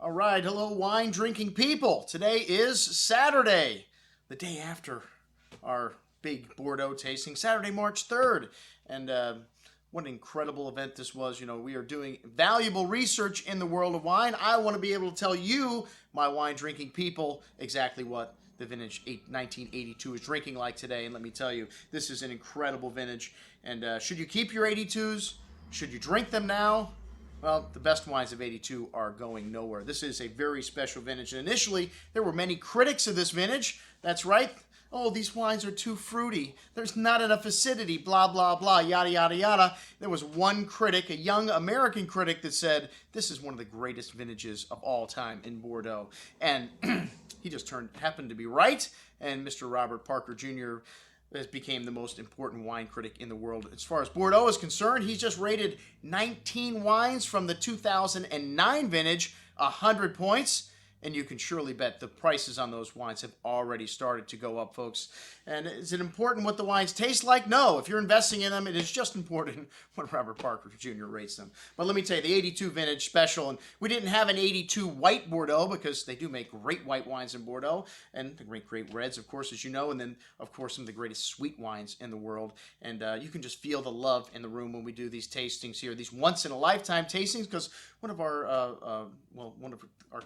All right, hello, wine drinking people. Today is Saturday, the day after our big Bordeaux tasting, Saturday, March 3rd. And what an incredible event this was. You know, we are doing valuable research in the world of wine. I want to be able to tell you, my wine drinking people, exactly what the vintage 1982 is drinking like today. And let me tell you, this is an incredible vintage. And should you keep your 82s? Should you drink them now? Well, the best wines of 82 are going nowhere. This is a very special vintage. And initially, there were many critics of this vintage. That's right. Oh, these wines are too fruity. There's not enough acidity, blah, blah, blah, yada, yada, yada. There was one critic, a young American critic, that said, this is one of the greatest vintages of all time in Bordeaux. And he just happened to be right. And Mr. Robert Parker Jr. became the most important wine critic in the world. As far as Bordeaux is concerned, he's just rated 19 wines from the 2009 vintage, 100 points. And you can surely bet the prices on those wines have already started to go up, folks. And is it important what the wines taste like? No. If you're investing in them, it is just important what Robert Parker Jr. rates them. But let me tell you, the 82 vintage special, and we didn't have an 82 white Bordeaux because they do make great white wines in Bordeaux, and the great reds, of course, as you know, and then, of course, some of the greatest sweet wines in the world. And you can just feel the love in the room when we do these tastings here, these once-in-a-lifetime tastings, because one of our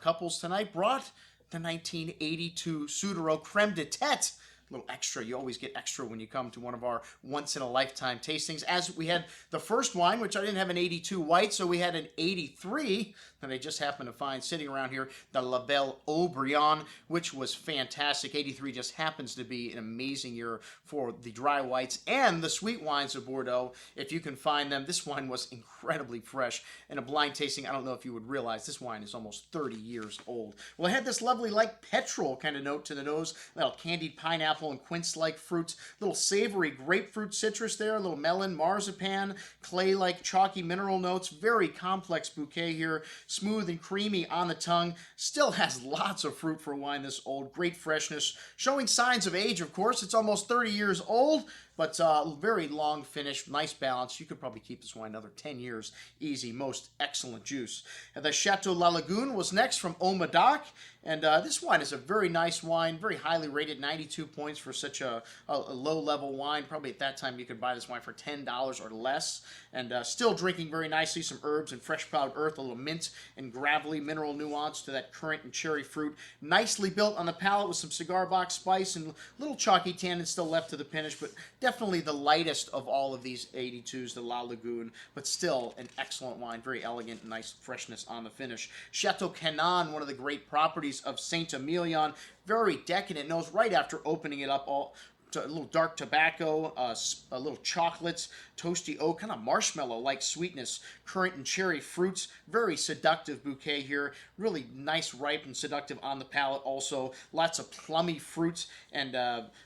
couples tonight brought the 1982 Sudereau Creme de Tête. A little extra. You always get extra when you come to one of our once-in-a-lifetime tastings. As we had the first wine, which I didn't have an 82 white, so we had an 83 that I just happened to find sitting around here, the La Belle Aubryon, which was fantastic. 83 just happens to be an amazing year for the dry whites and the sweet wines of Bordeaux. If you can find them, this wine was incredibly fresh. In a blind tasting, I don't know if you would realize this wine is almost 30 years old. Well, it had this lovely, like petrol kind of note to the nose, little candied pineapple and quince-like fruits, little savory grapefruit citrus there, a little melon, marzipan, clay-like chalky mineral notes, very complex bouquet here, smooth and creamy on the tongue, still has lots of fruit for a wine this old, great freshness, showing signs of age, of course. It's almost 30 years old, but very long finish, nice balance. You could probably keep this wine another 10 years easy. Most excellent juice. And the Chateau La Lagune was next from Medoc, and this wine is a very nice wine, very highly rated, 92 points for such a low-level wine. Probably at that time you could buy this wine for $10 or less, and still drinking very nicely. Some herbs and fresh plowed earth, a little mint and gravelly mineral nuance to that currant and cherry fruit. Nicely built on the palate with some cigar box spice and little chalky tannin still left to the finish, but definitely the lightest of all of these 82s, the La Lagune, but still an excellent wine, very elegant, nice freshness on the finish. Chateau Cannon, one of the great properties of Saint-Emilion, very decadent nose right after opening it up, all a little dark tobacco, a little chocolates, toasty oak, kind of marshmallow-like sweetness, currant and cherry fruits, very seductive bouquet here, really nice, ripe, and seductive on the palate also, lots of plummy fruits and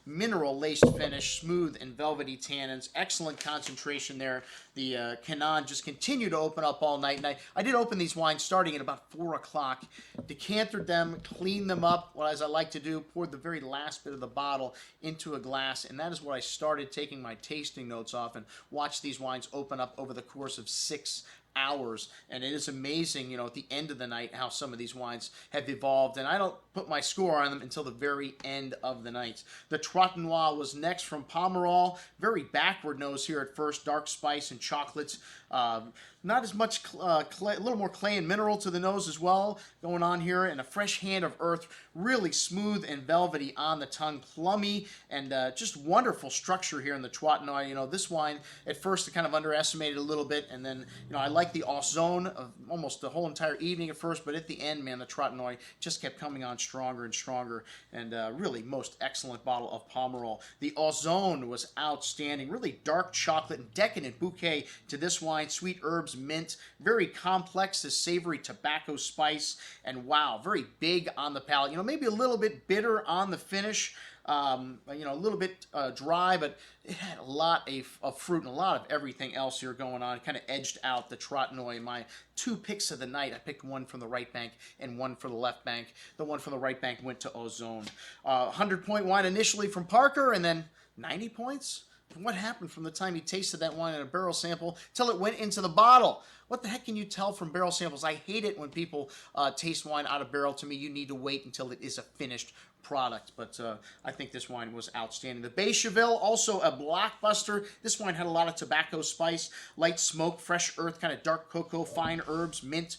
mineral-laced finish, smooth and velvety tannins, excellent concentration there. The Cannon just continued to open up all night, and I did open these wines starting at about 4 o'clock, decanted them, cleaned them up, well, as I like to do, poured the very last bit of the bottle into a glass, and that is where I started taking my tasting notes off and watched these wines open up over the course of 6 hours. And it is amazing, you know, at the end of the night how some of these wines have evolved, and I don't put my score on them until the very end of the night. The Trot Noir was next from Pomerol, very backward nose here at first, dark spice and chocolates, not as much clay, a little more clay and mineral to the nose as well going on here, and a fresh hand of earth, really smooth and velvety on the tongue, plummy, and just wonderful structure here in the Trot Noir. You know, this wine at first I kind of underestimated a little bit, and then, you know, I like the Ozone of almost the whole entire evening at first, but at the end, man, the Trot Noir just kept coming on stronger and stronger, and really most excellent bottle of Pomerol. The Ozone was outstanding, really dark chocolate and decadent bouquet to this wine, sweet herbs, mint, very complex, this savory tobacco spice, and wow, very big on the palate. You know, maybe a little bit bitter on the finish, you know, a little bit dry, but it had a lot of fruit and a lot of everything else here going on. It kind of edged out the Trot Noir. My two picks of the night, I picked one from the right bank and one for the left bank. The one from the right bank went to Ozone. 100-point wine initially from Parker, and then 90 points? What happened from the time he tasted that wine in a barrel sample till it went into the bottle? What the heck can you tell from barrel samples? I hate it when people taste wine out of barrel. To me, you need to wait until it is a finished product, but I think this wine was outstanding. The Becherville, also a blockbuster. This wine had a lot of tobacco spice, light smoke, fresh earth, kind of dark cocoa, fine herbs, mint,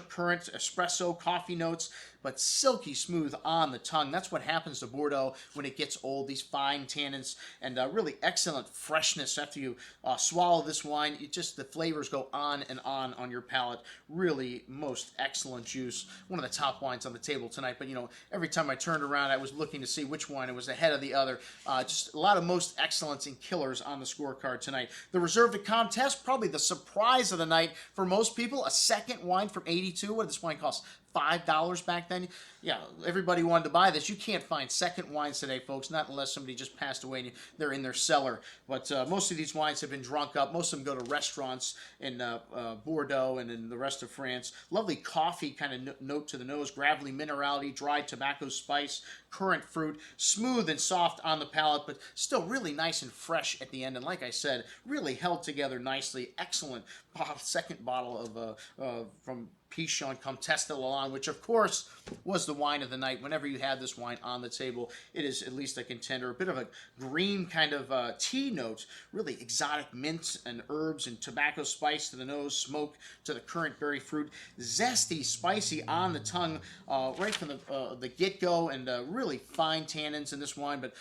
currant, espresso, coffee notes, but silky smooth on the tongue. That's what happens to Bordeaux when it gets old. These fine tannins and really excellent freshness after you swallow this wine. The flavors go on and on your palate. Really most excellent juice. One of the top wines on the table tonight, but every time I turned around, I was looking to see which wine was ahead of the other. Just a lot of most excellence and killers on the scorecard tonight. The Reserve de Comtesse, probably the surprise of the night for most people. A second wine from 82. What did this wine cost? $5 back then. Yeah, everybody wanted to buy this. You can't find second wines today, folks, not unless somebody just passed away and they're in their cellar. But most of these wines have been drunk up. Most of them go to restaurants in Bordeaux and in the rest of France. Lovely coffee kind of note to the nose, gravelly minerality, dried tobacco spice, currant fruit, smooth and soft on the palate, but still really nice and fresh at the end. And like I said, really held together nicely. Excellent second bottle of from Pichon Comtesse de Lalande, which of course was the wine of the night. Whenever you have this wine on the table, it is at least a contender. A bit of a green kind of tea note, really exotic mints and herbs and tobacco spice to the nose, smoke to the currant berry fruit, zesty, spicy on the tongue right from the get-go, and really fine tannins in this wine, but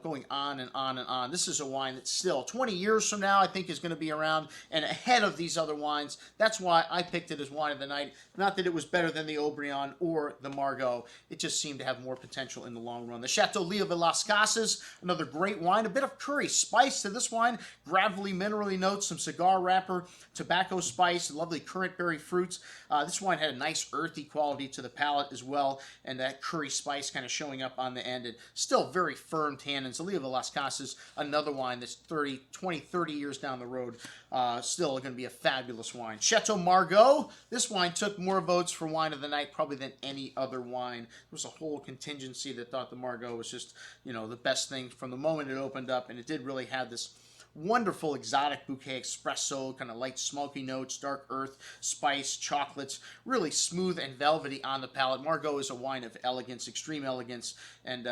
going on and on and on. This is a wine that still 20 years from now I think is going to be around and ahead of these other wines. That's why I picked it as wine of the night. Not that it was better than the Haut-Brion or the Margaux. It just seemed to have more potential in the long run. The Chateau Lea de Las Casas, another great wine. A bit of curry spice to this wine. Gravelly, minerally notes, some cigar wrapper, tobacco spice, lovely currant berry fruits. This wine had a nice earthy quality to the palate as well, and that curry spice kind of showing up on the end. And still very firm tannins. The Lea de Las Casas, another wine that's 20, 30 years down the road, still going to be a fabulous wine. Chateau Margaux, this wine took more votes for wine of the night probably than any other wine. There was a whole contingency that thought the Margaux was just, the best thing from the moment it opened up, and it did really have this wonderful exotic bouquet espresso, kind of light smoky notes, dark earth, spice, chocolates, really smooth and velvety on the palate. Margaux is a wine of elegance, extreme elegance, and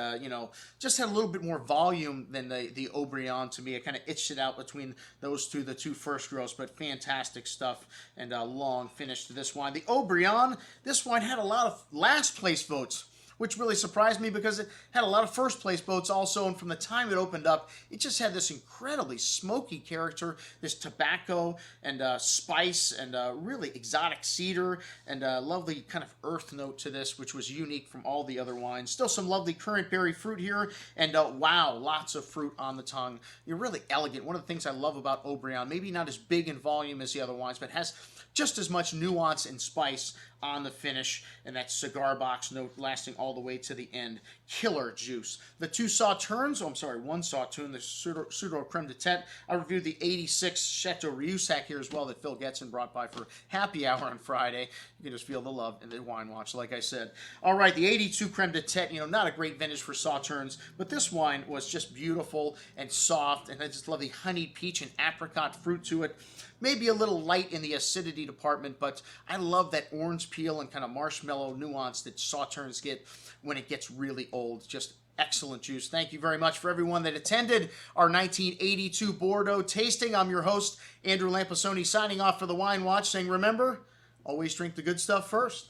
just had a little bit more volume than the Haut-Brion to me. I kind of itched it out between those two, the two first grows, but fantastic stuff and long finish to this wine. The Haut-Brion, this wine had a lot of last place votes, which really surprised me because it had a lot of first place votes also, and from the time it opened up, it just had this incredibly smoky character, this tobacco and spice and really exotic cedar and lovely kind of earth note to this, which was unique from all the other wines. Still some lovely currant berry fruit here, and wow, lots of fruit on the tongue. You're really elegant. One of the things I love about Haut-Brion, maybe not as big in volume as the other wines, but has just as much nuance and spice on the finish, and that cigar box note lasting all the way to the end. Killer juice. The two Sauternes, one Sauternes, the Pseudo Creme de Tête. I reviewed the 86 Chateau Rieusac here as well that Phil Getson brought by for happy hour on Friday. You can just feel the love in the wine watch, like I said. All right, the 82 Creme de Tête, not a great vintage for Sauternes, but this wine was just beautiful and soft, and had just lovely honeyed peach and apricot fruit to it. Maybe a little light in the acidity department, but I love that orange peel and kind of marshmallow nuance that Sauternes get when it gets really old. Just excellent juice. Thank you very much for everyone that attended our 1982 Bordeaux tasting. I'm your host, Andrew Lamposoni, signing off for the Wine Watch, saying remember, always drink the good stuff first.